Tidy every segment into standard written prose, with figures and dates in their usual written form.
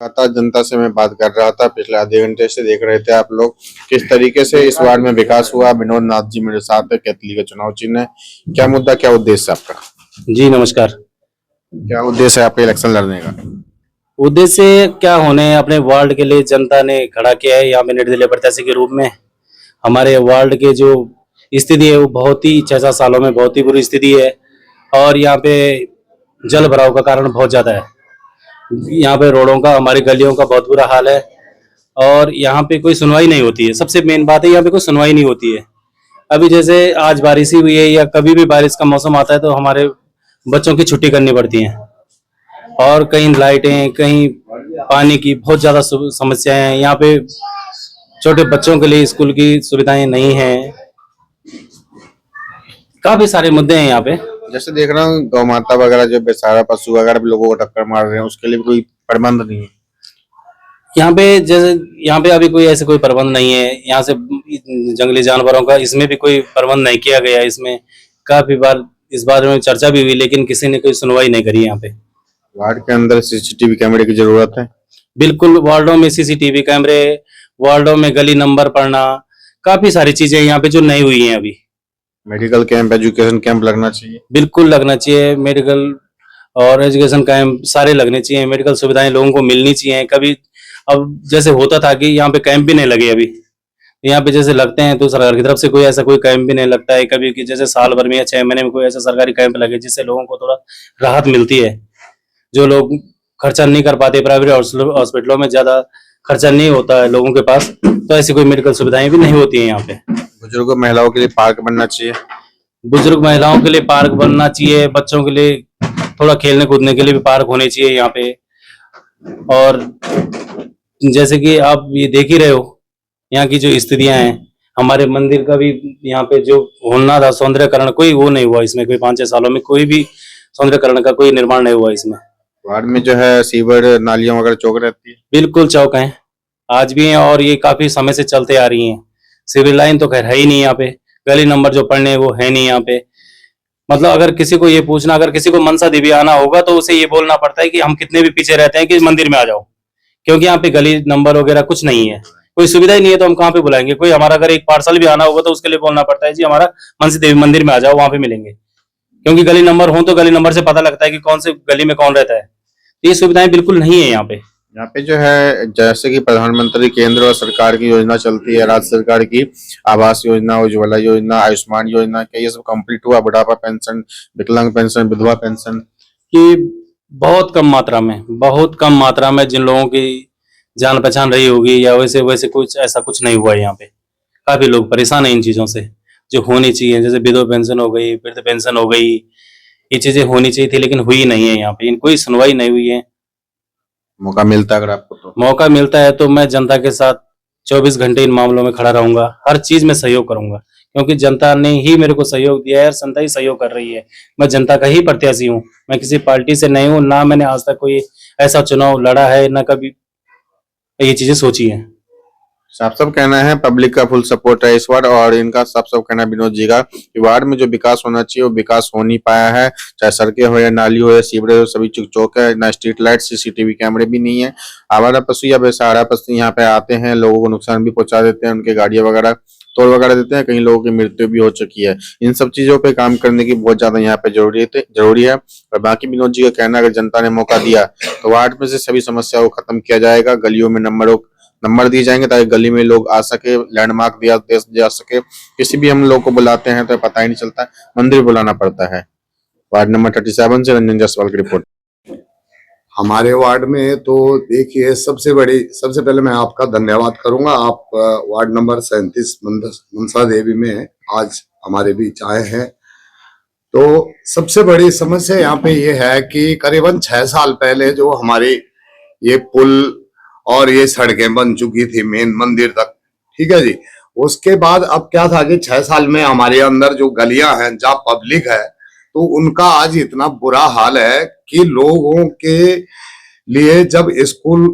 लगातार जनता से मैं बात कर रहा था। पिछले आधे घंटे से देख रहे थे आप लोग किस तरीके से इस वार्ड में विकास हुआ। विनोद नाथ जी मेरे साथ है, कैथली का चुनाव चिन्ह है। क्या मुद्दा, क्या उद्देश्य है आपका? जी नमस्कार। क्या उद्देश्य है आपका इलेक्शन लड़ने का? उद्देश्य क्या होने, अपने वार्ड के लिए जनता ने खड़ा किया है यहाँ पे निर्दलीय प्रत्याशी के रूप में। हमारे वार्ड के जो स्थिति है वो बहुत ही 6-7 सालों में बहुत ही बुरी स्थिति है और यहाँ पे जल भराव का कारण बहुत ज़्यादा है। यहाँ पे रोडों का, हमारी गलियों का बहुत बुरा हाल है और यहाँ पे कोई सुनवाई नहीं होती है। सबसे मेन बात है, यहाँ पे कोई सुनवाई नहीं होती है। अभी जैसे आज बारिश ही हुई है या कभी भी बारिश का मौसम आता है तो हमारे बच्चों की छुट्टी करनी पड़ती है और कहीं लाइटें, कहीं पानी की बहुत ज़्यादा समस्याएं हैं। यहाँ पे छोटे बच्चों के लिए स्कूल की सुविधाएं नहीं हैं। काफी सारे मुद्दे हैं यहाँ पे। जैसे देख रहा हूँ गौ माता वगैरह जो बेसहारा पशु वगैरह भी लोगों को टक्कर मार रहे हैं, उसके लिए भी कोई प्रबंध नहीं है। यहाँ पे जैसे यहाँ पे अभी कोई ऐसे कोई प्रबंध नहीं है। यहाँ से जंगली जानवरों का इसमें भी कोई प्रबंध नहीं किया गया है। इसमें काफी बार इस बारे में चर्चा भी हुई लेकिन किसी ने कोई सुनवाई नहीं करी यहाँ पे। वार्ड के अंदर सीसीटीवी कैमरे की जरूरत है। बिल्कुल, वार्डों में सीसीटीवी कैमरे, वार्डों में गली नंबर पढ़ना, काफी सारी चीजें यहाँ पे जो नहीं हुई हैं अभी। मेडिकल कैंप, एजुकेशन कैंप लगना चाहिए। बिल्कुल लगना चाहिए। मेडिकल और एजुकेशन कैंप सारे लगने चाहिए। मेडिकल सुविधाएं लोगों को मिलनी चाहिए। कभी अब जैसे होता था कि यहाँ पे कैंप भी नहीं लगे अभी, यहाँ पे जैसे लगते हैं तो सरकार की तरफ से कोई ऐसा कोई कैंप भी नहीं लगता है कभी, कि जैसे साल भर में या 6 महीने में कोई ऐसा सरकारी कैंप लगे जिससे लोगों को थोड़ा राहत मिलती है। जो लोग खर्चा नहीं कर पाते, प्राइवेट हॉस्पिटलों में ज्यादा खर्चा नहीं होता है लोगों के पास, तो ऐसी कोई मेडिकल सुविधाएं भी नहीं होती है यहाँ पे। बुजुर्ग महिलाओं के लिए पार्क बनना चाहिए। बुजुर्ग महिलाओं के लिए पार्क बनना चाहिए। बच्चों के लिए थोड़ा खेलने कूदने के लिए भी पार्क होने चाहिए यहाँ पे। और जैसे कि आप ये देख ही रहे हो यहाँ की जो स्थितियां हैं, हमारे मंदिर का भी यहाँ पे जो होना था सौंदर्यकरण, कोई वो नहीं हुआ इसमें। कोई 5-6 सालों में कोई भी सौंदर्यकरण का कोई निर्माण नहीं हुआ इसमें। वार्ड में जो है सीवर नालियां वगैरह चौक रहती है। बिल्कुल चौक हैं, आज भी हैं और ये काफी समय से चलते आ रही हैं। सिविल लाइन तो खैर है ही नहीं यहाँ पे। गली नंबर जो पढ़ने हैं वो है नहीं यहाँ पे। मतलब अगर किसी को ये पूछना, अगर किसी को मनसा देवी आना होगा तो उसे ये बोलना पड़ता है कि हम कितने भी पीछे रहते हैं कि मंदिर में आ जाओ, क्योंकि यहाँ पे गली नंबर वगैरह कुछ नहीं है, कोई सुविधा ही नहीं है। तो हम कहाँ पे बुलाएंगे? कोई हमारा अगर एक पार्सल भी आना होगा तो उसके लिए बोलना पड़ता है जी हमारा मनसा देवी मंदिर में आ जाओ, वहां पे मिलेंगे, क्योंकि गली नंबर हो तो गली नंबर से पता लगता है कि कौन से गली में कौन रहता है। ये सुविधाएं बिल्कुल नहीं है यहाँ पे। यहाँ पे जो है जैसे कि प्रधानमंत्री केंद्र और सरकार की योजना चलती है, राज्य सरकार की आवास योजना, उज्ज्वला योजना, आयुष्मान योजना, क्या ये सब कंप्लीट हुआ? बुढ़ापा पेंशन, विकलांग पेंशन, विधवा पेंशन? कि बहुत कम मात्रा में, बहुत कम मात्रा में जिन लोगों की जान पहचान रही होगी या वैसे वैसे कुछ ऐसा कुछ नहीं हुआ है यहाँ पे। काफी लोग परेशान हैं इन चीजों से जो होनी चाहिए। जैसे विधवा पेंशन हो गई, वृद्ध पेंशन हो गई, ये चीजें होनी चाहिए थी लेकिन हुई नहीं है यहाँ पे। इन कोई सुनवाई नहीं हुई है। मौका मिलता है अगर आपको तो? मौका मिलता है तो मैं जनता के साथ 24 घंटे इन मामलों में खड़ा रहूंगा। हर चीज में सहयोग करूंगा क्योंकि जनता ने ही मेरे को सहयोग दिया है और जनता ही सहयोग कर रही है। मैं जनता का ही प्रत्याशी हूँ, मैं किसी पार्टी से नहीं हूँ। ना मैंने आज तक कोई ऐसा चुनाव लड़ा है, ना कभी ये चीजें सोची है। साफ साफ कहना है पब्लिक का फुल सपोर्ट है इस वार्ड, और इनका साफ साफ कहना है विनोद जी का कि वार्ड में जो विकास होना चाहिए वो विकास हो नहीं पाया है। चाहे सड़कें हो या नाली हो या सीवरेज हो, सभी चौक है ना, स्ट्रीट लाइट, सीसीटीवी कैमरे भी नहीं है। आवारा पशु या बेसहारा पशु यहाँ पे आते हैं, लोगों को नुकसान भी पहुंचा देते हैं, उनके गाड़ियां वगैरह तोड़ वगैरह देते हैं, कई लोगों की मृत्यु भी हो चुकी है। इन सब चीजों पे काम करने की बहुत ज्यादा यहाँ पे जरूरी है। और बाकी विनोद जी का कहना है अगर जनता ने मौका दिया तो वार्ड में से सभी समस्याओं को खत्म किया जाएगा। गलियों में नंबर दिए जाएंगे ताकि गली में लोग आ सके, लैंडमार्क दिया जा सके। किसी भी हम लोग को बुलाते हैं तो पता ही नहीं चलता, मंदिर बुलाना पड़ता है। वार्ड नंबर 37 से रंजन जायसवाल की रिपोर्ट। हमारे वार्ड में तो देखिए सबसे पहले मैं आपका धन्यवाद करूंगा। आप वार्ड नंबर 37 मनसा देवी में आज हमारे बीच आए हैं। तो सबसे बड़ी समस्या यहाँ पे ये है कि करीबन 6 साल पहले जो हमारी ये पुल और ये सड़कें बन चुकी थी मेन मंदिर तक, ठीक है जी। उसके बाद अब क्या था कि 6 साल में हमारे अंदर जो गलियां हैं जहाँ पब्लिक है तो उनका आज इतना बुरा हाल है कि लोगों के लिए जब स्कूल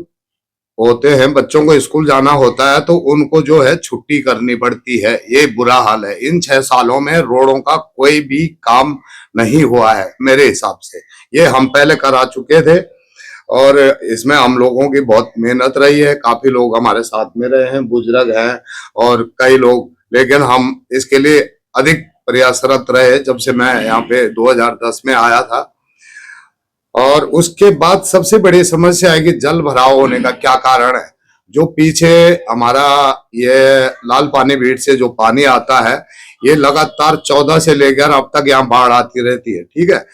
होते हैं, बच्चों को स्कूल जाना होता है तो उनको जो है छुट्टी करनी पड़ती है। ये बुरा हाल है। इन 6 सालों में रोडों का कोई भी काम नहीं हुआ है मेरे हिसाब से। ये हम पहले करा चुके थे और इसमें हम लोगों की बहुत मेहनत रही है, काफी लोग हमारे साथ में रहे हैं, बुजुर्ग हैं और कई लोग, लेकिन हम इसके लिए अधिक प्रयासरत रहे जब से मैं यहाँ पे 2010 में आया था। और उसके बाद सबसे बड़ी समस्या है कि जल भराव होने का क्या कारण है। जो पीछे हमारा ये लाल पानी बीट से जो पानी आता है, ये लगातार 14 से लेकर अब तक यहाँ बाढ़ आती रहती है। ठीक है,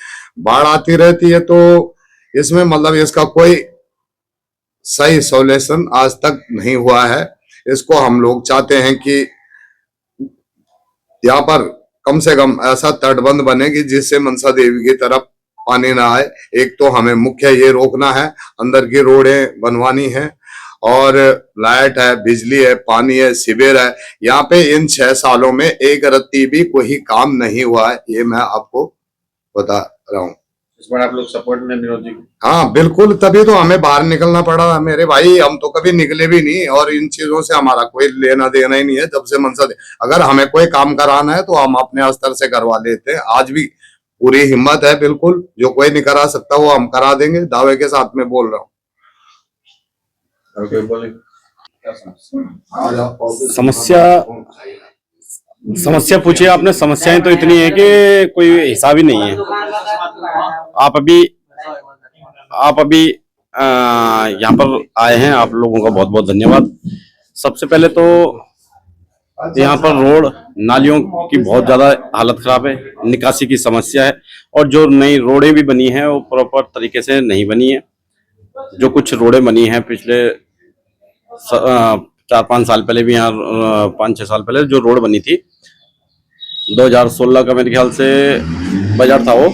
बाढ़ आती रहती है, तो इसमें मतलब इसका कोई सही सॉल्यूशन आज तक नहीं हुआ है। इसको हम लोग चाहते हैं कि यहाँ पर कम से कम ऐसा तटबंध बने कि जिससे मनसा देवी की तरफ पानी ना आए। एक तो हमें मुख्य ये रोकना है, अंदर की रोडें बनवानी है, और लाइट है, बिजली है, पानी है, शिविर है। यहाँ पे इन 6 सालों में एक रत्ती भी कोई काम नहीं हुआ है, ये मैं आपको बता रहा हूँ। इस बार आप लोग सपोर्ट में विनोद जी? हाँ बिल्कुल, तभी तो हमें बाहर निकलना पड़ा मेरे भाई। हम तो कभी निकले भी नहीं और इन चीजों से हमारा कोई लेना देना ही नहीं है। जब से मनसा अगर हमें कोई काम कराना है तो हम अपने स्तर से करवा लेते हैं। आज भी पूरी हिम्मत है, बिल्कुल, जो कोई नहीं करा सकता वो हम करा देंगे, दावे के साथ में बोल रहा हूँ। समस्या पूछी आपने। समस्याएं तो इतनी है कि कोई हिसाब ही नहीं है। आप अभी यहाँ पर आए हैं, आप लोगों का बहुत बहुत धन्यवाद। सबसे पहले तो यहाँ पर रोड नालियों की बहुत ज्यादा हालत खराब है, निकासी की समस्या है, और जो नई रोडें भी बनी हैं वो प्रॉपर तरीके से नहीं बनी है। जो कुछ रोडें बनी हैं पिछले 4-5 साल पहले भी, यहाँ 5-6 साल पहले जो रोड बनी थी 2016 का मेरे ख्याल से बाजार था वो,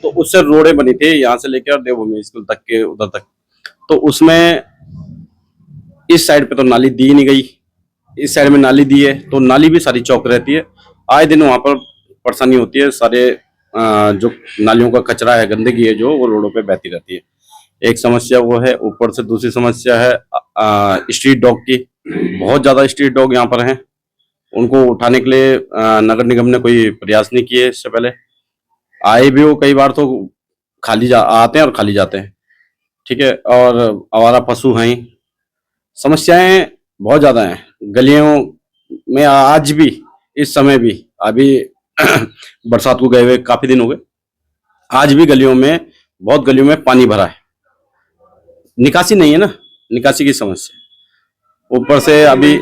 तो उससे रोडें बनी थी यहाँ से लेकर देवभूमि स्कूल तक के उधर तक। तो उसमें इस साइड पे तो नाली दी नहीं गई, इस साइड में नाली दी है तो नाली भी सारी चौक रहती है। आए दिन वहाँ पर परेशानी होती है, सारे जो नालियों का कचरा है, गंदगी है जो, वो रोडों पे बहती रहती है। एक समस्या वो है। ऊपर से दूसरी समस्या है स्ट्रीट डॉग की। बहुत ज्यादा स्ट्रीट डॉग यहाँ पर हैं, उनको उठाने के लिए नगर निगम ने कोई प्रयास नहीं किए। इससे पहले आए भी वो कई बार तो आते हैं और खाली जाते हैं। ठीक है, और आवारा पशु हैं, समस्याएं बहुत ज्यादा हैं गलियों में। आज भी इस समय भी अभी बरसात को गए हुए काफी दिन हो गए, आज भी बहुत गलियों में पानी भरा है। निकासी नहीं है ना, निकासी की समस्या। ऊपर से अभी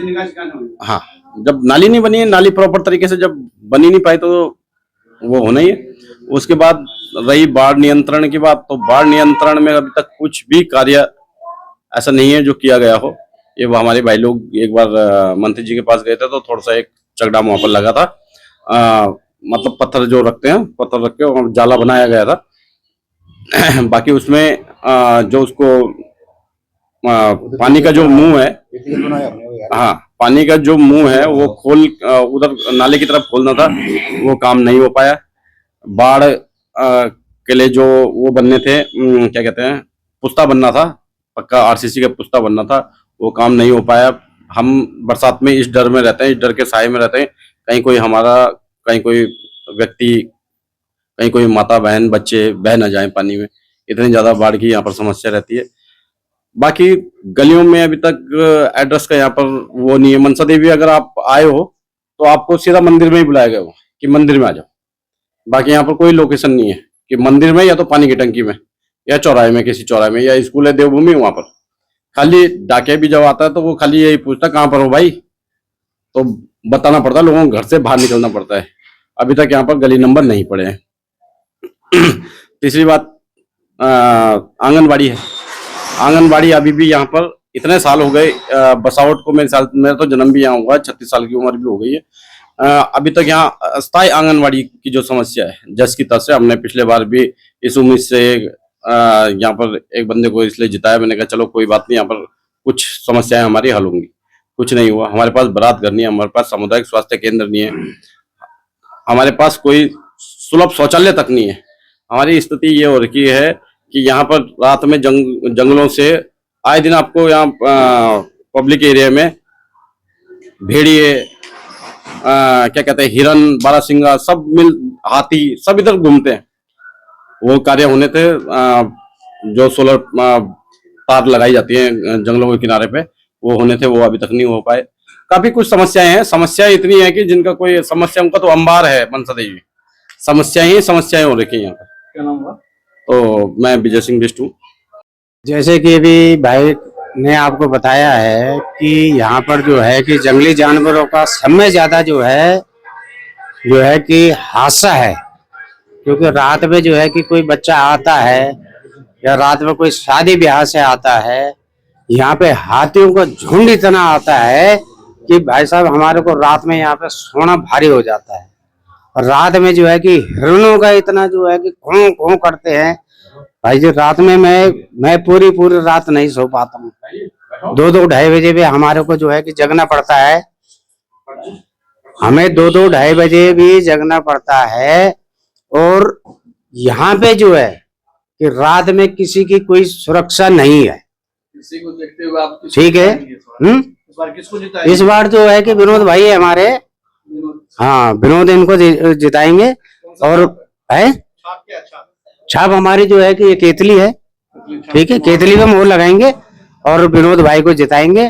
हाँ, जब नाली नहीं बनी है, नाली प्रॉपर तरीके से जब बनी नहीं पाई तो वो होना ही है। उसके बाद रही बाढ़ नियंत्रण की बात, तो बाढ़ नियंत्रण में अभी तक कुछ भी कार्य ऐसा नहीं है जो किया गया हो। ये वो हमारे भाई लोग एक बार मंत्री जी के पास गए थे तो थोड़ा सा एक चकडाम वहां पर लगा था, मतलब पत्थर जो रखते हैं, पत्थर रख के जाला बनाया गया था। बाकी उसमें जो उसको पानी का जो मुंह है, हाँ, पानी का जो मुंह है वो खोल उधर नाले की तरफ खोलना था, वो काम नहीं हो पाया। बाढ़ के लिए जो वो बनने थे, क्या कहते हैं, पुस्ता बनना था, पक्का आरसीसी का पुस्ता बनना था, वो काम नहीं हो पाया। हम बरसात में इस डर में रहते हैं, इस डर के साए में रहते हैं, कहीं कोई व्यक्ति, कहीं कोई माता बहन बच्चे बह ना जाए पानी में। इतनी ज्यादा बाढ़ की यहाँ पर समस्या रहती है। बाकी गलियों में अभी तक एड्रेस का यहाँ पर वो नहीं है। मनसा देवी अगर आप आए हो तो आपको सीधा मंदिर में ही बुलाया गया हो कि मंदिर में आ जाओ। बाकी यहाँ पर कोई लोकेशन नहीं है कि मंदिर में, या तो पानी की टंकी में, या चौराहे में, किसी चौराहे में, या स्कूल है देवभूमि, वहां पर खाली डाकिया भी जब आता है तो वो खाली यही पूछता कहाँ पर हो भाई, तो बताना पड़ता है, लोगों को घर से बाहर निकलना पड़ता है। अभी तक यहाँ पर गली नंबर नहीं पड़े हैं। तीसरी बात आंगनबाड़ी है। आंगनबाड़ी अभी भी यहाँ पर इतने साल हो गए, बसावट को मेरा तो जन्म भी यहाँ हुआ, 36 साल की उम्र भी हो गई है, अभी तक यहाँ अस्थायी आंगनबाड़ी की जो समस्या है, जस की तस से हमने पिछले बार भी इस उम्मीद से यहाँ पर एक बंदे को इसलिए जिताया, मैंने कहा चलो कोई बात नहीं, यहाँ पर कुछ समस्याएं हमारी हल होंगी। कुछ नहीं हुआ। हमारे पास बरात घर नहीं है, हमारे पास सामुदायिक स्वास्थ्य केंद्र नहीं है, हमारे पास कोई सुलभ शौचालय तक नहीं है। हमारी स्थिति ये हो रखी है कि यहाँ पर रात में जंगलों से आए दिन आपको यहाँ पब्लिक एरिया में भेड़िए, क्या कहते हैं, हिरन, बारहसिंगा, सब हाथी सब इधर घूमते हैं। वो कार्य होने थे जो सोलर तार लगाई जाती है जंगलों के किनारे पे, वो होने थे, वो अभी तक नहीं हो पाए। काफी कुछ समस्याएं हैं। समस्या इतनी है कि जिनका कोई समस्या, उनका तो अंबार है मनसा देवी, समस्याएं ही समस्याएं हो रखी हैं यहाँ पर। क्या नाम हुआ? तो मैं विजय सिंह बिष्टू। जैसे कि अभी भाई ने आपको बताया है कि यहाँ पर जो है कि जंगली जानवरों का समय ज्यादा जो है कि हादसा है, क्योंकि रात में जो है कि कोई बच्चा आता है या रात में कोई शादी ब्याह से आता है, यहाँ पे हाथियों का झुंड इतना आता है कि भाई साहब हमारे को रात में यहाँ पे सोना भारी हो जाता है। और रात में जो है कि हिरणों का इतना जो है कि घों घों करते हैं भाई जी, रात में मैं पूरी रात नहीं सो पाता हूँ। 2-2 ढाई बजे भी हमारे को जो है कि जगना पड़ता है, हमें 2-2 ढाई बजे भी जगना पड़ता है। और यहाँ पे जो है कि रात में किसी की कोई सुरक्षा नहीं है। इसी को देखते हुए आप किसको ठीक है। जिताएंगे इस बार? इस बार किसको जिताएंगे? इस बार जो है कि विनोद भाई है हमारे, हाँ विनोद इनको जिताएंगे। और है छाप क्या? छाप छाप हमारी जो है कि ये केतली है, ठीक है, केतली पे मोहर लगाएंगे और विनोद भाई को जिताएंगे।